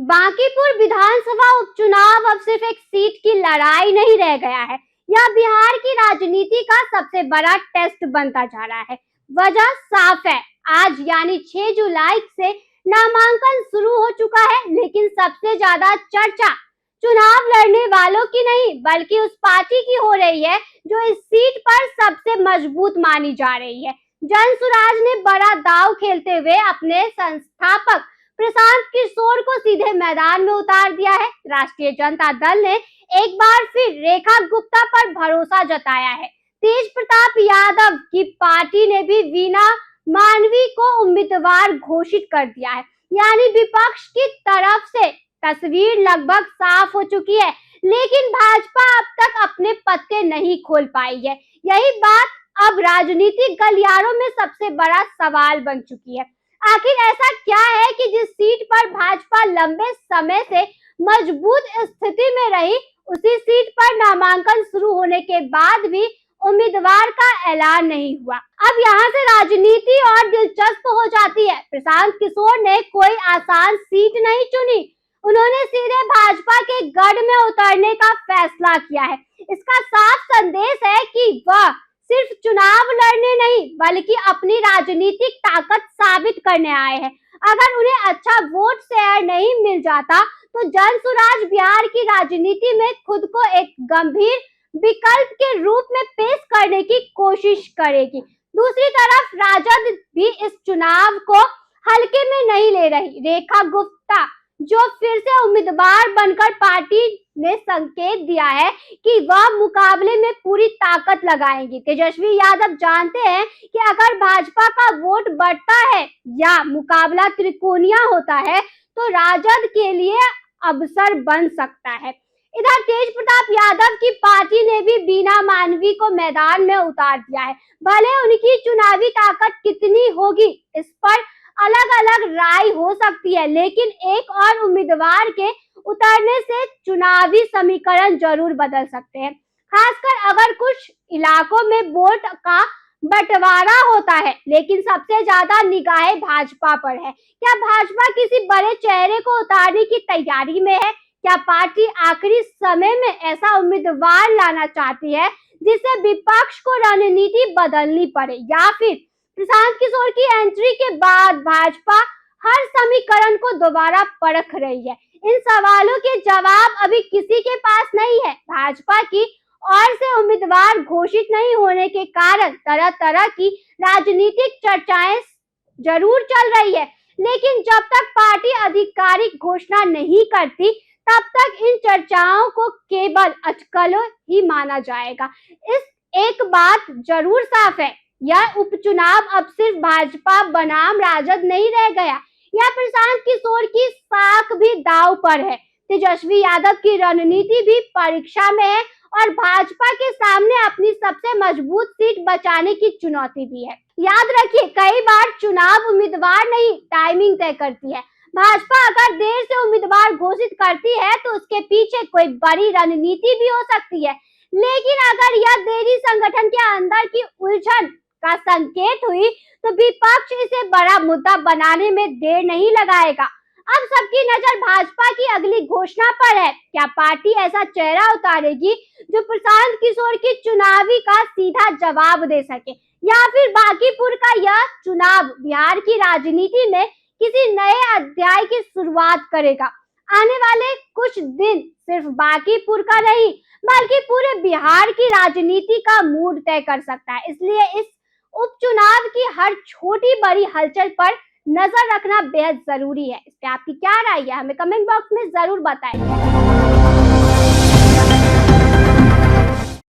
बांकीपुर विधानसभा उपचुनाव अब सिर्फ एक सीट की लड़ाई नहीं रह गया है। यह बिहार की राजनीति का सबसे बड़ा टेस्ट बनता जा रहा है। वजह साफ है, आज यानी 6 जुलाई से नामांकन शुरू हो चुका है, लेकिन सबसे ज्यादा चर्चा चुनाव लड़ने वालों की नहीं बल्कि उस पार्टी की हो रही है जो इस सीट पर सबसे मजबूत मानी जा रही है। जनसुराज ने बड़ा दांव खेलते हुए अपने संस्थापक प्रशांत किशोर को सीधे मैदान में उतार दिया है। राष्ट्रीय जनता दल ने एक बार फिर रेखा गुप्ता पर भरोसा जताया है। तेज प्रताप यादव की पार्टी ने भी वीणा मानवी को उम्मीदवार घोषित कर दिया है। यानी विपक्ष की तरफ से तस्वीर लगभग साफ हो चुकी है, लेकिन भाजपा अब तक अपने पत्ते नहीं खोल पाई है। यही बात अब राजनीतिक गलियारों में सबसे बड़ा सवाल बन चुकी है। आखिर ऐसा क्या है कि जिस सीट पर भाजपा लंबे समय से मजबूत स्थिति में रही, उसी सीट पर नामांकन शुरू होने के बाद भी उम्मीदवार का ऐलान नहीं हुआ। अब यहाँ से राजनीति और दिलचस्प हो जाती है। प्रशांत किशोर ने कोई आसान सीट नहीं चुनी, उन्होंने सीधे भाजपा के गढ़ में उतरने का फैसला किया है। इसका साफ संदेश है कि वह सिर्फ चुनाव लड़ने नहीं बल्कि अपनी राजनीतिक ताकत साबित करने आए हैं। अगर उन्हें अच्छा वोट शेयर नहीं मिल जाता तो जनसुराज बिहार की राजनीति में खुद को एक गंभीर विकल्प के रूप में पेश करने की कोशिश करेगी। दूसरी तरफ राजद भी इस चुनाव को हल्के में नहीं ले रही। रेखा गुप्ता जो फिर से उम्मीदवार बनकर पार्टी ने संकेत दिया है कि वह मुकाबले में पूरी ताकत लगाएंगी। तेजस्वी यादव जानते हैं कि अगर भाजपा का वोट बढ़ता है या मुकाबला त्रिकोणीय होता है तो राजद के लिए अवसर बन सकता है। इधर तेज प्रताप यादव की पार्टी ने भी वीणा मानवी को मैदान में उतार दिया है। भले उनकी चुनावी ताकत कितनी होगी इस पर अलग अलग राय हो सकती है, लेकिन एक और उम्मीदवार के उतरने से चुनावी समीकरण जरूर बदल सकते हैं। खासकर अगर कुछ इलाकों में वोट का बंटवारा होता है, लेकिन सबसे ज्यादा निगाहें भाजपा पर है। क्या भाजपा किसी बड़े चेहरे को उतारने की तैयारी में है? क्या पार्टी आखिरी समय में ऐसा उम्मीदवार लाना चाहती है जिससे विपक्ष को रणनीति बदलनी पड़े, या फिर प्रशांत किशोर की एंट्री के बाद भाजपा हर समीकरण को दोबारा परख रही है? इन सवालों के जवाब अभी किसी के पास नहीं है। भाजपा की ओर से उम्मीदवार घोषित नहीं होने के कारण तरह तरह की राजनीतिक चर्चाएं जरूर चल रही है, लेकिन जब तक पार्टी आधिकारिक घोषणा नहीं करती तब तक इन चर्चाओं को केवल अटकलों ही माना जाएगा। इस एक बात जरूर साफ है, यह उपचुनाव अब सिर्फ भाजपा बनाम राजद नहीं रह गया, यह प्रशांत किशोर की साख भी दांव पर है। तेजस्वी यादव की रणनीति भी परीक्षा में है और भाजपा के सामने अपनी सबसे मजबूत सीट बचाने की चुनौती भी है। याद रखिए, कई बार चुनाव उम्मीदवार नहीं टाइमिंग तय करती है। भाजपा अगर देर से उम्मीदवार घोषित करती है तो उसके पीछे कोई बड़ी रणनीति भी हो सकती है, लेकिन अगर यह देरी संगठन के अंदर की उलझन का संकेत हुई तो विपक्ष इसे बड़ा मुद्दा बनाने में देर नहीं लगाएगा। अब सबकी नजर भाजपा की अगली घोषणा पर है। क्या पार्टी ऐसा चेहरा उतारेगी जो प्रशांत किशोर की चुनावी का सीधा जवाब दे सके, या फिर बांकीपुर का यह चुनाव बिहार की राजनीति में किसी नए अध्याय की शुरुआत करेगा? आने वाले कुछ दिन सिर्फ बांकीपुर का नहीं बल्कि पूरे बिहार की राजनीति का मूड तय कर सकता है। इसलिए इस उपचुनाव की हर छोटी बड़ी हलचल पर नजर रखना बेहद जरूरी है। इस पे आपकी क्या राय है, हमें कमेंट बॉक्स में जरूर बताएं।